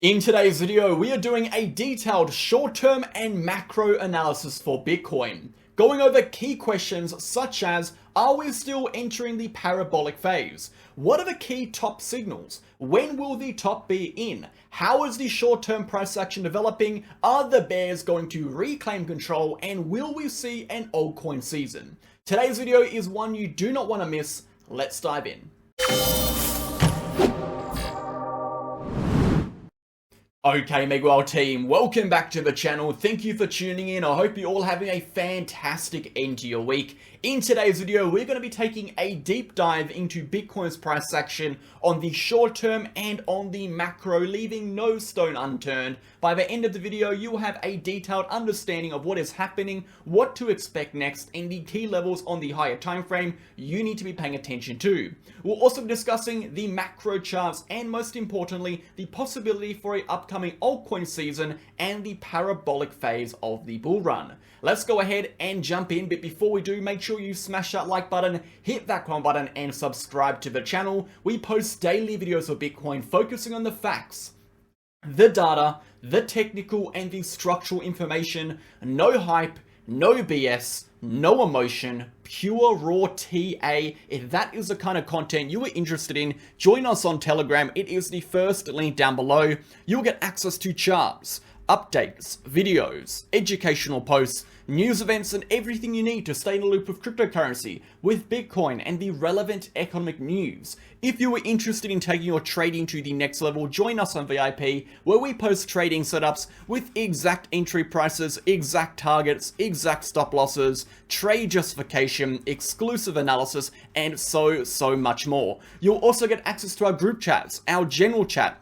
In today's video, we are doing a detailed short-term and macro analysis for Bitcoin, going over key questions such as, are we still entering the parabolic phase? What are the key top signals? When will the top be in? How is the short-term price action developing? Are the bears going to reclaim control? And will we see an altcoin season? Today's video is one you do not want to miss. Let's dive in. Okay, MegaWhale team, welcome back to the channel. Thank you for tuning in. I hope you're all having a fantastic end to your week. In today's video, we're going to be taking a deep dive into Bitcoin's price action on the short term and on the macro, leaving no stone unturned. By the end of the video, you will have a detailed understanding of what is happening, what to expect next, and the key levels on the higher time frame you need to be paying attention to. We'll also be discussing the macro charts and, most importantly, the possibility for an upcoming altcoin season and the parabolic phase of the bull run. Let's go ahead and jump in, but before we do, make sure you smash that like button, hit that comment button, and subscribe to the channel. We post daily videos for Bitcoin focusing on the facts, the data, the technical and the structural information, no hype, no BS, no emotion, pure raw TA. If that is the kind of content you are interested in, join us on Telegram. It is the first link down below. You'll get access to charts, updates, videos, educational posts, news events, and everything you need to stay in the loop of cryptocurrency, with Bitcoin and the relevant economic news. If you are interested in taking your trading to the next level, join us on VIP, where we post trading setups with exact entry prices, exact targets, exact stop losses, trade justification, exclusive analysis, and so much more. You'll also get access to our group chats, our general chat,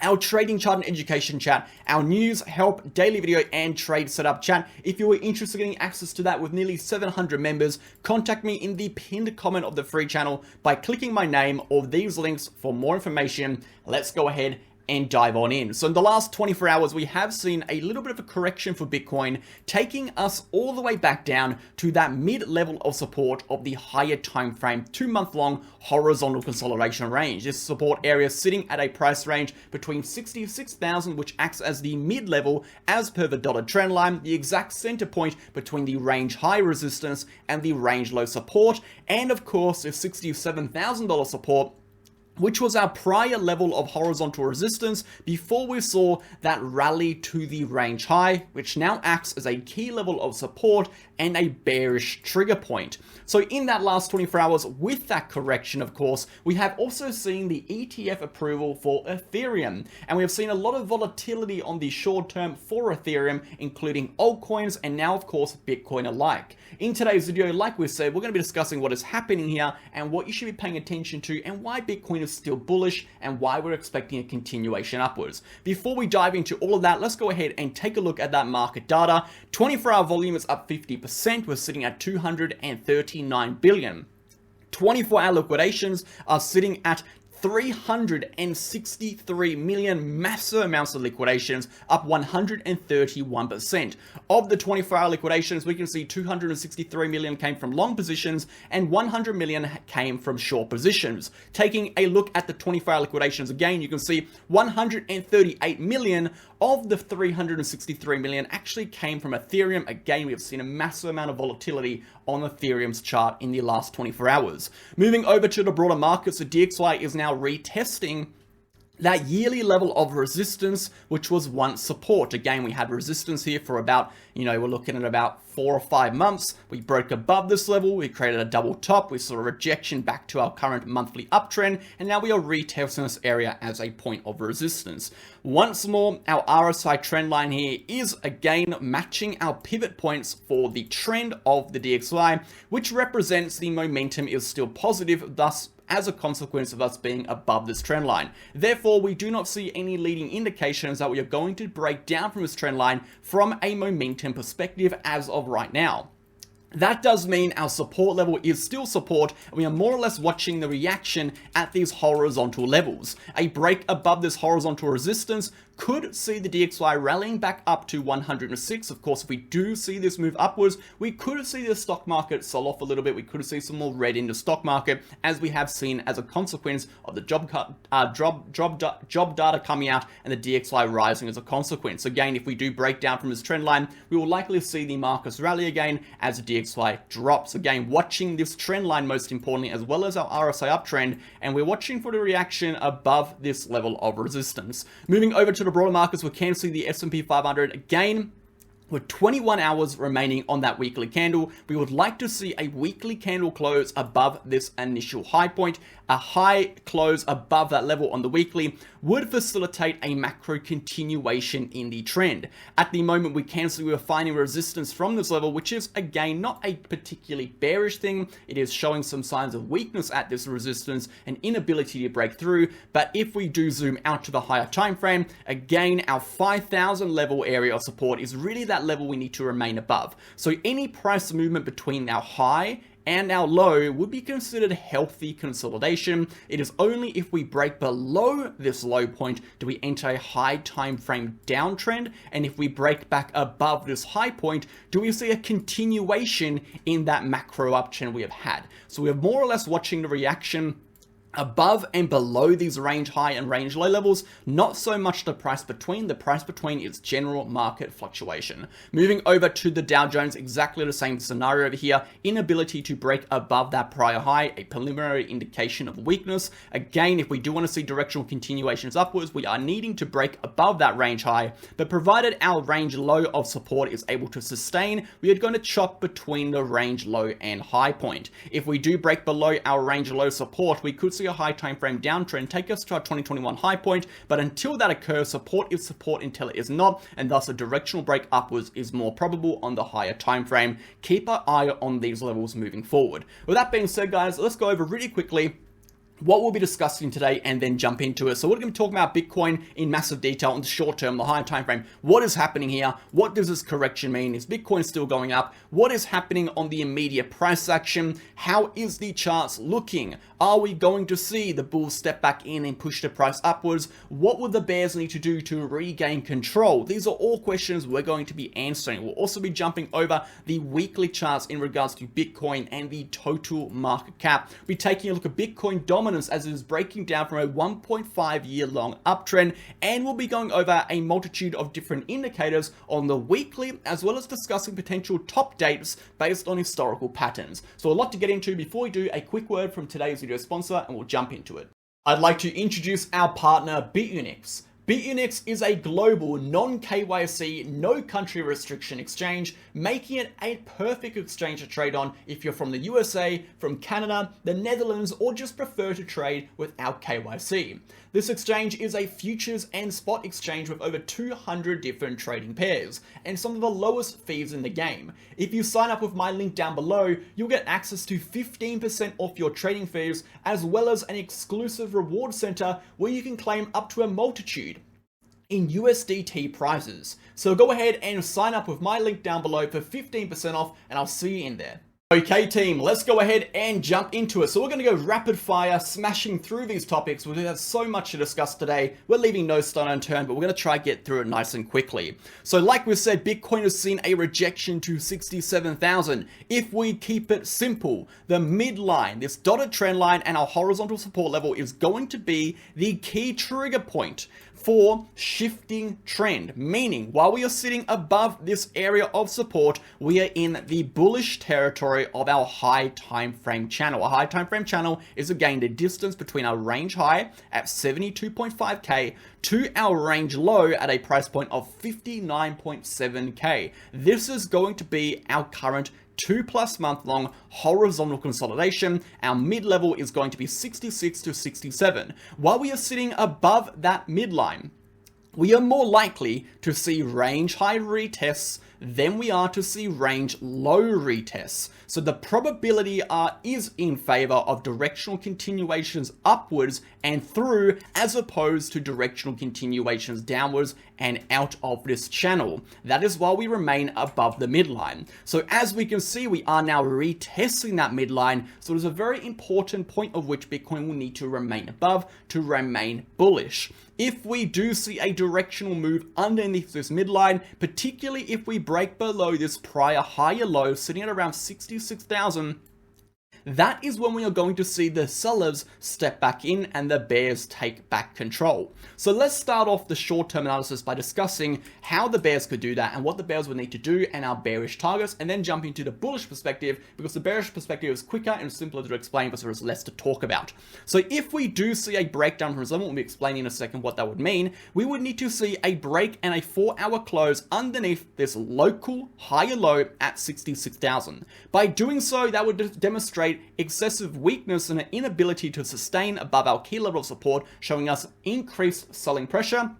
our trading chart and education chat, our news, help, daily video, and trade setup chat. If you are interested in getting access to that with nearly 700 members, contact me in the pinned comment of the free channel by clicking my name or these links for more information. Let's go ahead and dive on in. So in the last 24 hours, we have seen a little bit of a correction for Bitcoin, taking us all the way back down to that mid-level of support of the higher time frame 2-month-long horizontal consolidation range. This support area sitting at a price range between 66,000, which acts as the mid-level as per the dotted trend line, the exact center point between the range high resistance and the range low support, and of course, the $67,000 support, which was our prior level of horizontal resistance before we saw that rally to the range high, which now acts as a key level of support and a bearish trigger point. So in that last 24 hours, with that correction, of course, we have also seen the ETF approval for Ethereum, and we have seen a lot of volatility on the short term for Ethereum, including altcoins and now, of course, Bitcoin alike. In today's video, like we said, we're going to be discussing what is happening here and what you should be paying attention to and why Bitcoin is still bullish and why we're expecting a continuation upwards. Before we dive into all of that, let's go ahead and take a look at that market data. 24-hour volume is up 50%. We're sitting at 239 billion. 24-hour liquidations are sitting at 363 million, massive amounts of liquidations, up 131%. Of the 24-hour liquidations, we can see 263 million came from long positions and 100 million came from short positions. Taking a look at the 24-hour liquidations again, you can see 138 million of the 363 million actually came from Ethereum. Again, we have seen a massive amount of volatility on Ethereum's chart in the last 24 hours. Moving over to the broader markets, the DXY is now retesting that yearly level of resistance, which was once support. Again, we had resistance here for about, we're looking at about 4 or 5 months. We broke above this level, we created a double top, we saw a rejection back to our current monthly uptrend, and now we are retesting this area as a point of resistance. Once more, our RSI trend line here is again matching our pivot points for the trend of the DXY, which represents the momentum is still positive, thus as a consequence of us being above this trend line. Therefore, we do not see any leading indications that we are going to break down from this trend line from a momentum perspective as of right now. That does mean our support level is still support, and we are more or less watching the reaction at these horizontal levels. A break above this horizontal resistance could see the DXY rallying back up to 106. Of course, if we do see this move upwards, we could see the stock market sell off a little bit. We could see some more red in the stock market, as we have seen as a consequence of the job data coming out and the DXY rising as a consequence. Again, if we do break down from this trend line, we will likely see the markets rally again as the DXY drops. Again, watching this trend line most importantly, as well as our RSI uptrend, and we're watching for the reaction above this level of resistance. Moving over to the broader markets, we can see the S&P 500 again. With 21 hours remaining on that weekly candle, we would like to see a weekly candle close above this initial high point. A high close above that level on the weekly would facilitate a macro continuation in the trend. At the moment, we can see we're finding resistance from this level, which is again not a particularly bearish thing. It is showing some signs of weakness at this resistance and inability to break through. But if we do zoom out to the higher time frame, again, our 5,000 level area of support is really that level we need to remain above. So any price movement between our high and our low would be considered healthy consolidation. It is only if we break below this low point do we enter a high time frame downtrend, and if we break back above this high point do we see a continuation in that macro uptrend we have had. So we are more or less watching the reaction above and below these range high and range low levels, not so much the price between. The price between is general market fluctuation. Moving over to the Dow Jones, exactly the same scenario over here. Inability to break above that prior high, a preliminary indication of weakness. Again, if we do want to see directional continuations upwards, we are needing to break above that range high, but provided our range low of support is able to sustain, we are going to chop between the range low and high point. If we do break below our range low support, we could see a high time frame downtrend take us to our 2021 high point, but until that occurs, support is support until it is not, and thus a directional break upwards is more probable on the higher time frame. Keep our eye on these levels moving forward. With that being said, guys, let's go over really quickly what we'll be discussing today and then jump into it. So we're going to be talking about Bitcoin in massive detail on the short term, the higher time frame. What is happening here? What does this correction mean? Is Bitcoin still going up? What is happening on the immediate price action? How is the charts looking? Are we going to see the bulls step back in and push the price upwards? What would the bears need to do to regain control? These are all questions we're going to be answering. We'll also be jumping over the weekly charts in regards to Bitcoin and the total market cap. We'll be taking a look at Bitcoin dominance as it is breaking down from a 1.5 year long uptrend, and we'll be going over a multitude of different indicators on the weekly, as well as discussing potential top dates based on historical patterns. So a lot to get into. Before we do, a quick word from today's video sponsor and we'll jump into it. I'd like to introduce our partner BitUnix. BitUnix is a global non-KYC, no country restriction exchange, making it a perfect exchange to trade on if you're from the USA, from Canada, the Netherlands, or just prefer to trade without KYC. This exchange is a futures and spot exchange with over 200 different trading pairs and some of the lowest fees in the game. If you sign up with my link down below, you'll get access to 15% off your trading fees, as well as an exclusive reward center where you can claim up to a multitude in USDT prizes. So go ahead and sign up with my link down below for 15% off, and I'll see you in there. Okay team, let's go ahead and jump into it. So we're going to go rapid fire, smashing through these topics. We have so much to discuss today. We're leaving no stone unturned, but we're going to try to get through it nice and quickly. So like we said, Bitcoin has seen a rejection to 67,000. If we keep it simple, the midline, this dotted trend line and our horizontal support level is going to be the key trigger point for shifting trend, meaning while we are sitting above this area of support, we are in the bullish territory of our high time frame channel. A high time frame channel is again the distance between our range high at 72.5k to our range low at a price point of 59.7k. This is going to be our current 2+ month long horizontal consolidation. Our mid level is going to be 66 to 67. While we are sitting above that midline, we are more likely to see range high retests then we are to see range low retests. So the probability is in favor of directional continuations upwards and through, as opposed to directional continuations downwards and out of this channel. That is why we remain above the midline. So as we can see, we are now retesting that midline. So it's a very important point of which Bitcoin will need to remain above to remain bullish. If we do see a directional move underneath this midline, particularly if we break below this prior higher low sitting at around 66,000, that is when we are going to see the sellers step back in and the bears take back control. So let's start off the short-term analysis by discussing how the bears could do that and what the bears would need to do and our bearish targets, and then jump into the bullish perspective, because the bearish perspective is quicker and simpler to explain, but there is less to talk about. So if we do see a breakdown from this level, we'll be explaining in a second what that would mean, we would need to see a break and a 4-hour close underneath this local higher low at 66,000. By doing so, that would demonstrate excessive weakness and an inability to sustain above our key level of support, showing us increased selling pressure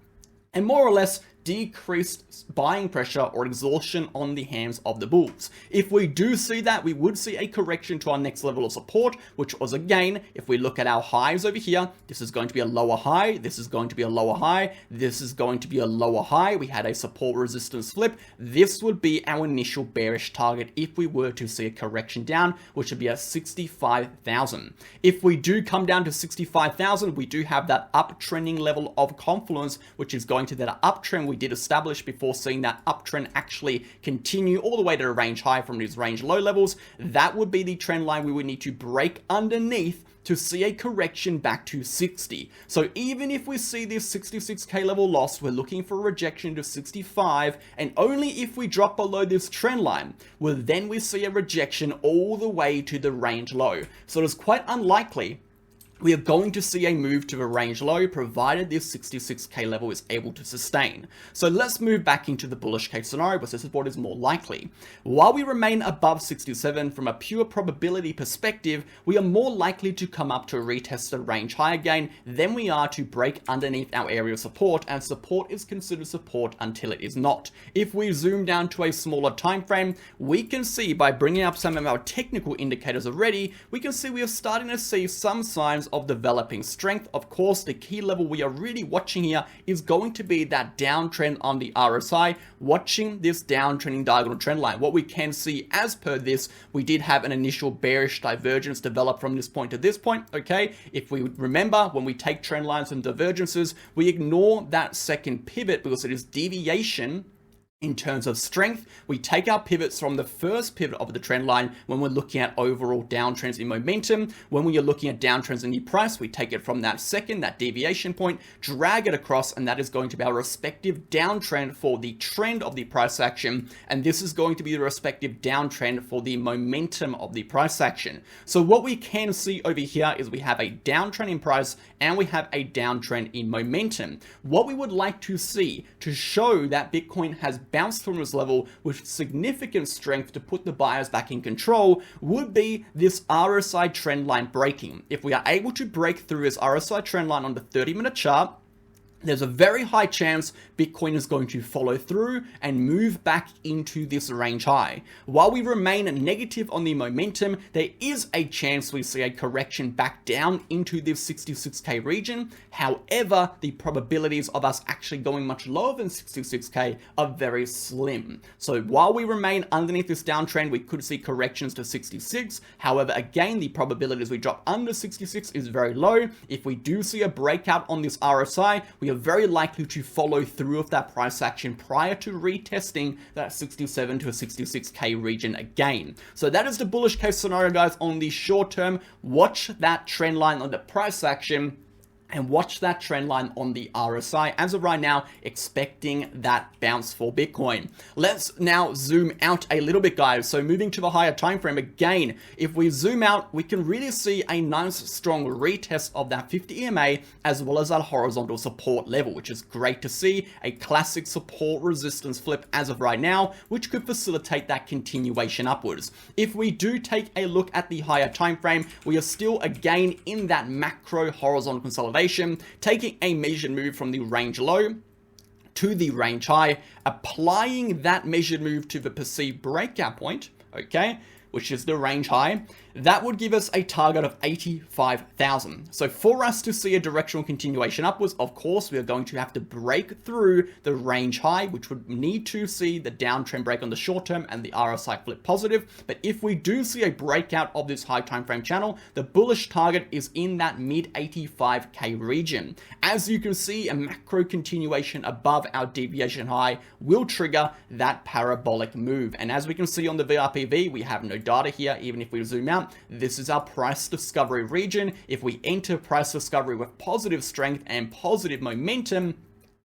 and more or less decreased buying pressure or exhaustion on the hands of the bulls. If we do see that, we would see a correction to our next level of support, which was, again, if we look at our highs over here, this is going to be a lower high, this is going to be a lower high, this is going to be a lower high. We had a support resistance flip. This would be our initial bearish target if we were to see a correction down, which would be at 65,000. If we do come down to 65,000, we do have that uptrending level of confluence, which is going to that uptrend we did establish before seeing that uptrend actually continue all the way to a range high from these range low levels. That would be the trend line we would need to break underneath to see a correction back to 60. So even if we see this 66k level lost, we're looking for a rejection to 65, and only if we drop below this trend line will then we see a rejection all the way to the range low. So it's quite unlikely we are going to see a move to the range low, provided this 66k level is able to sustain. So let's move back into the bullish case scenario, because this is what is more likely. While we remain above 67, from a pure probability perspective, we are more likely to come up to retest the range high again than we are to break underneath our area of support, and support is considered support until it is not. If we zoom down to a smaller time frame, we can see by bringing up some of our technical indicators already, we can see we are starting to see some signs of developing strength. Of course, the key level we are really watching here is going to be that downtrend on the RSI, watching this downtrending diagonal trend line. What we can see as per this, we did have an initial bearish divergence develop from this point to this point, okay? If we remember, when we take trend lines and divergences, we ignore that second pivot because it is deviation. In terms of strength, we take our pivots from the first pivot of the trend line when we're looking at overall downtrends in momentum. When we are looking at downtrends in the price, we take it from that second, that deviation point, drag it across, and that is going to be our respective downtrend for the trend of the price action. And this is going to be the respective downtrend for the momentum of the price action. So what we can see over here is we have a downtrend in price and we have a downtrend in momentum. What we would like to see to show that Bitcoin has bounced from this level with significant strength to put the buyers back in control would be this RSI trend line breaking. If we are able to break through this RSI trend line on the 30-minute chart, there's a very high chance Bitcoin is going to follow through and move back into this range high. While we remain negative on the momentum, there is a chance we see a correction back down into this 66k region. However, the probabilities of us actually going much lower than 66k are very slim. So while we remain underneath this downtrend, we could see corrections to 66. However, again, the probabilities we drop under 66 is very low. If we do see a breakout on this RSI, we are very likely to follow through with that price action prior to retesting that 67 to 66k region again. So that is the bullish case scenario, guys. On the short term, watch that trend line on the price action and watch that trend line on the RSI. As of right now, expecting that bounce for Bitcoin. Let's now zoom out a little bit, guys. So moving to the higher time frame again, if we zoom out, we can really see a nice strong retest of that 50 EMA as well as that horizontal support level, which is great to see. A classic support resistance flip as of right now, which could facilitate that continuation upwards. If we do take a look at the higher time frame, we are still again in that macro horizontal consolidation, taking a measured move from the range low to the range high, applying that measured move to the perceived breakout point, okay, which is the range high, that would give us a target of 85,000. So for us to see a directional continuation upwards, of course, we are going to have to break through the range high, which would need to see the downtrend break on the short term and the RSI flip positive. But if we do see a breakout of this high time frame channel, the bullish target is in that mid 85k region. As you can see, a macro continuation above our deviation high will trigger that parabolic move. And as we can see on the VRPV, we have no data here. Even if we zoom out, this is our price discovery region. If we enter price discovery with positive strength and positive momentum,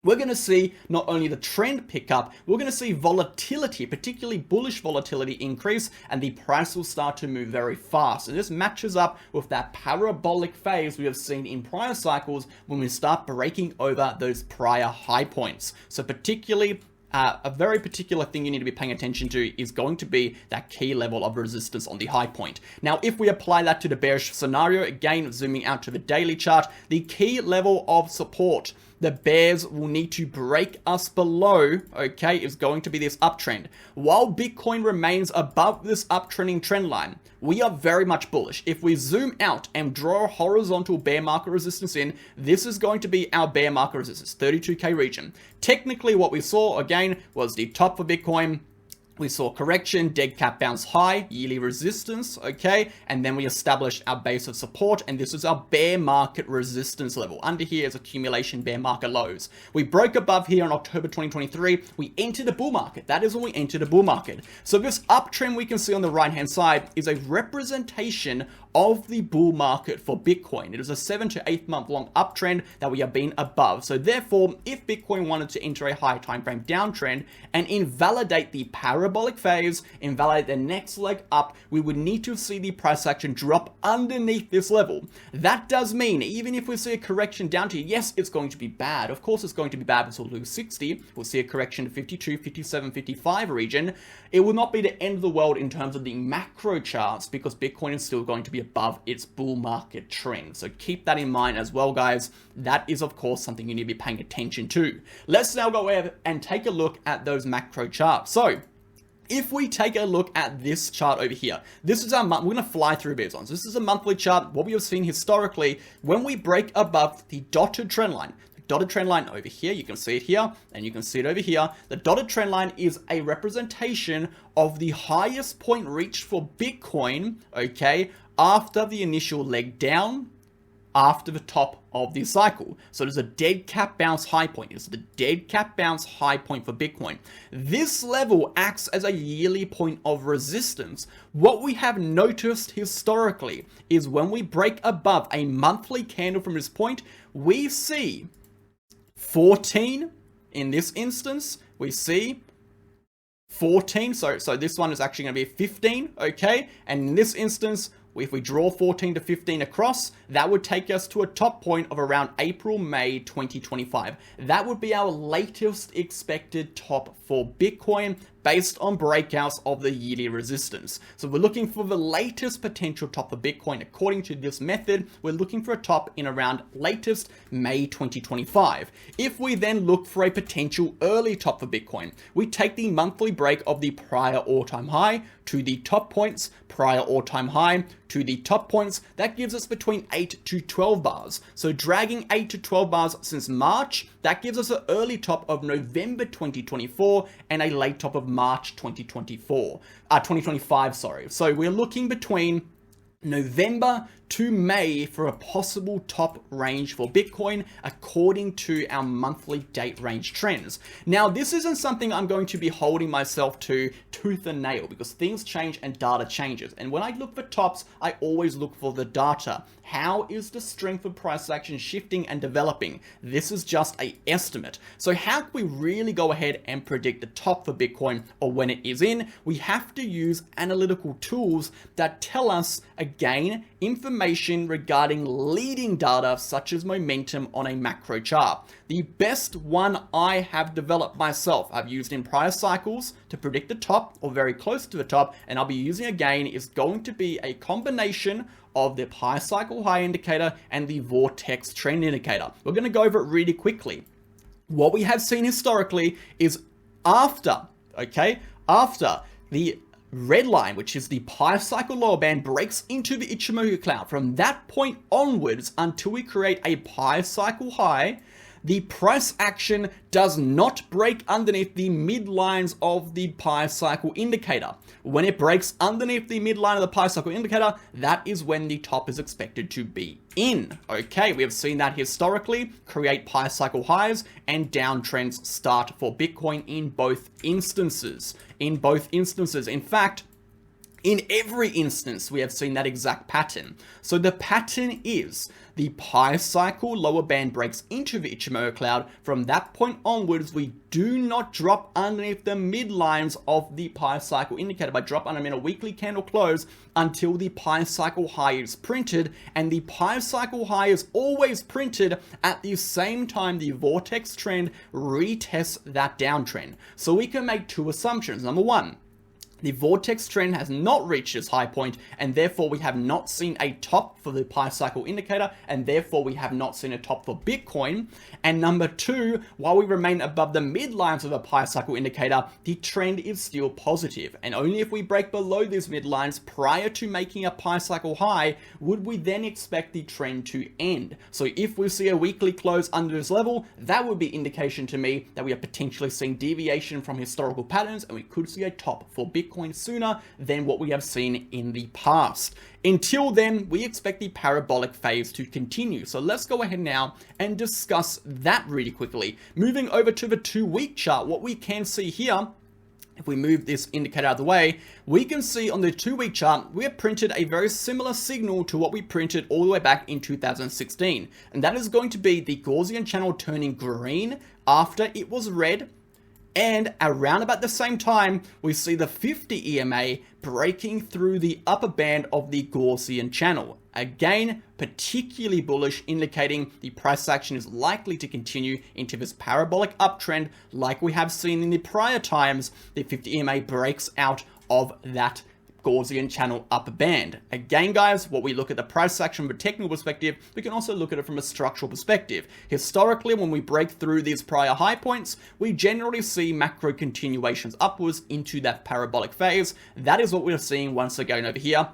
we're going to see not only the trend pick up, we're going to see volatility, particularly bullish volatility, increase, and the price will start to move very fast. And this matches up with that parabolic phase we have seen in prior cycles when we start breaking over those prior high points. So particularly, a very particular thing you need to be paying attention to is going to be that key level of resistance on the high point. Now, if we apply that to the bearish scenario, again, zooming out to the daily chart, the key level of support the bears will need to break us below, okay, is going to be this uptrend. While Bitcoin remains above this uptrending trend line, we are very much bullish. If we zoom out and draw a horizontal bear market resistance in, this is going to be our bear market resistance, 32k region. Technically, what we saw, again, was the top for Bitcoin. We saw correction, dead cat bounce high, yearly resistance, okay? And then we established our base of support, and this is our bear market resistance level. Under here is accumulation bear market lows. We broke above here in October 2023. We entered a bull market. That is when we entered a bull market. So this uptrend we can see on the right-hand side is a representation of the bull market for Bitcoin. It is a 7 to 8 month long uptrend that we have been above. So therefore, if Bitcoin wanted to enter a high time frame downtrend and invalidate the parabolic phase, invalidate the next leg up, we would need to see the price action drop underneath this level. That does mean even if we see a correction down to, yes, it's going to be bad. Of course, it's going to be bad until we'll lose 60. We'll see a correction to 52, 57, 55 region. It will not be the end of the world in terms of the macro charts because Bitcoin is still going to be above its bull market trend. So keep that in mind as well, guys. That is, of course, something you need to be paying attention to. Let's now go ahead and take a look at those macro charts. So if we take a look at this chart over here, this is our month. We're going to fly through these ones. This is a monthly chart. What we have seen historically, when we break above the dotted trend line, dotted trend line over here, you can see it here, and you can see it over here. The dotted trend line is a representation of the highest point reached for Bitcoin, okay, after the initial leg down, after the top of the cycle. So there's a dead cat bounce high point. It's the dead cat bounce high point for Bitcoin. This level acts as a yearly point of resistance. What we have noticed historically is when we break above a monthly candle from this point, we see 14 in this instance, we see 14, so this one is actually going to be 15, okay, and in this instance, if we draw 14 to 15 across, that would take us to a top point of around April, May 2025. That would be our latest expected top for Bitcoin based on breakouts of the yearly resistance. So we're looking for the latest potential top for Bitcoin. According to this method, we're looking for a top in around latest May 2025. If we then look for a potential early top for Bitcoin, we take the monthly break of the prior all-time high to the top points, prior all-time high to the top points. That gives us between 8 to 12 bars. So dragging 8 to 12 bars since March, that gives us an early top of November 2024 and a late top of March 2025, sorry. So we're looking between November to May for a possible top range for Bitcoin according to our monthly date range trends. Now, this isn't something I'm going to be holding myself to tooth and nail because things change and data changes. And when I look for tops, I always look for the data. How is the strength of price action shifting and developing? This is just an estimate. So how can we really go ahead and predict the top for Bitcoin or when it is in? We have to use analytical tools that tell us, again, information regarding leading data such as momentum on a macro chart. The best one I have developed myself, I've used in prior cycles to predict the top or very close to the top, and I'll be using again, is going to be a combination of the pi cycle high indicator and the vortex trend indicator. We're going to go over it really quickly. What we have seen historically is after the red line, which is the pi cycle lower band, breaks into the Ichimoku cloud, from that point onwards until we create a pi cycle high, the price action does not break underneath the midlines of the pi cycle indicator. When it breaks underneath the midline of the pi cycle indicator, that is when the top is expected to be in. Okay, we have seen that historically create pi cycle highs and downtrends start for Bitcoin in both instances. In fact, in every instance, we have seen that exact pattern. So the pattern is the pi cycle lower band breaks into the Ichimoku cloud. From that point onwards, we do not drop underneath the midlines of the pi cycle indicator by drop under in a weekly candle close until the pi cycle high is printed. And the pi cycle high is always printed at the same time the vortex trend retests that downtrend. So we can make two assumptions. Number one, the vortex trend has not reached its high point, and therefore we have not seen a top for the pi cycle indicator, and therefore we have not seen a top for Bitcoin. And number two, while we remain above the midlines of the pi cycle indicator, the trend is still positive. And only if we break below these midlines prior to making a pi cycle high would we then expect the trend to end. So if we see a weekly close under this level, that would be indication to me that we are potentially seeing deviation from historical patterns, and we could see a top for Bitcoin sooner than what we have seen in the past. Until then, we expect the parabolic phase to continue. So let's go ahead now and discuss that really quickly. Moving over to the 2-week chart, what we can see here, if we move this indicator out of the way, we can see on the 2-week chart, we have printed a very similar signal to what we printed all the way back in 2016. And that is going to be the Gaussian channel turning green after it was red. And around about the same time, we see the 50 EMA breaking through the upper band of the Gaussian channel. Again, particularly bullish, indicating the price action is likely to continue into this parabolic uptrend like we have seen in the prior times. The 50 EMA breaks out of that Gaussian channel upper band. Again, guys, what we look at the price action from a technical perspective, we can also look at it from a structural perspective. Historically, when we break through these prior high points, we generally see macro continuations upwards into that parabolic phase. That is what we're seeing once again over here.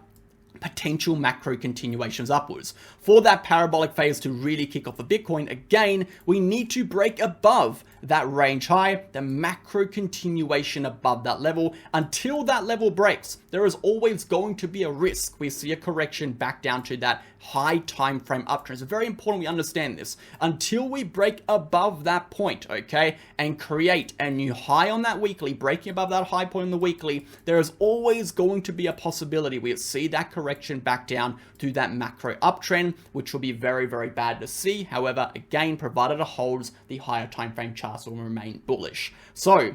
Potential macro continuations upwards. For that parabolic phase to really kick off for Bitcoin, again, we need to break above that range high, the macro continuation above that level. Until that level breaks, there is always going to be a risk we see a correction back down to that high time frame uptrend. It's very important we understand this. Until we break above that point, okay, and create a new high on that weekly, breaking above that high point on the weekly, there is always going to be a possibility we see that correction back down to that macro uptrend, which will be very, very bad to see. However, again, provided it holds, the higher time frame charts will remain bullish. So,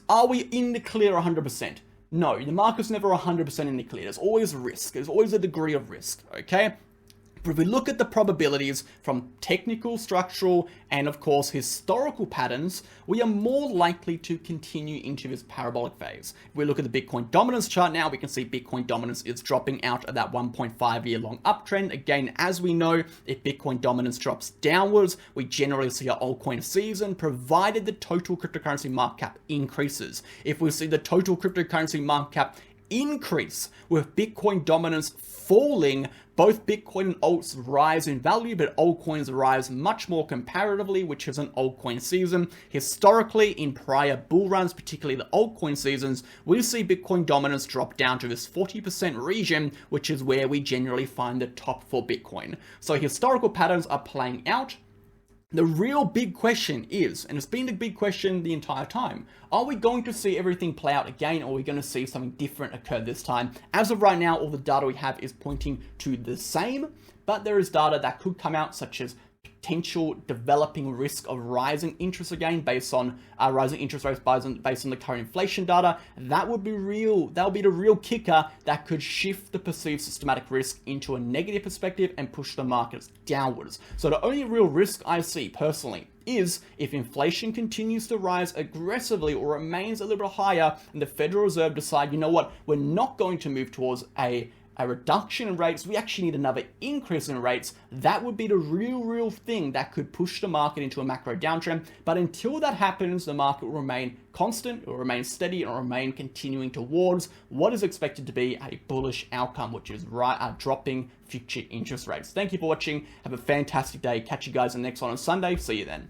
are we in the clear 100%? No, the market's never 100% in the clear. There's always risk. There's always a degree of risk, okay? But if we look at the probabilities from technical, structural, and of course historical patterns, we are more likely to continue into this parabolic phase. If we look at the Bitcoin dominance chart now, we can see Bitcoin dominance is dropping out of that 1.5 year long uptrend. Again, as we know, if Bitcoin dominance drops downwards, we generally see an altcoin season, provided the total cryptocurrency market cap increases. If we see the total cryptocurrency market cap increase with Bitcoin dominance falling, both Bitcoin and alts rise in value, but altcoins rise much more comparatively, which is an altcoin season. Historically, in prior bull runs, particularly the altcoin seasons, we see Bitcoin dominance drop down to this 40% region, which is where we generally find the top for Bitcoin. So historical patterns are playing out. The real big question is, and it's been the big question the entire time, are we going to see everything play out again, or are we going to see something different occur this time? As of right now, all the data we have is pointing to the same, but there is data that could come out, such as potential developing risk of rising interest again based on rising interest rates based on the current inflation data. That would be real. That would be the real kicker that could shift the perceived systematic risk into a negative perspective and push the markets downwards. So the only real risk I see personally is if inflation continues to rise aggressively or remains a little bit higher and the Federal Reserve decide, you know what, we're not going to move towards a a reduction in rates, we actually need another increase in rates. That would be the real thing that could push the market into a macro downtrend. But until that happens, the market will remain constant, it will remain steady, and will remain continuing towards what is expected to be a bullish outcome, which is dropping future interest rates. Thank you for watching. Have a fantastic day. Catch you guys in the next one on Sunday. See you then.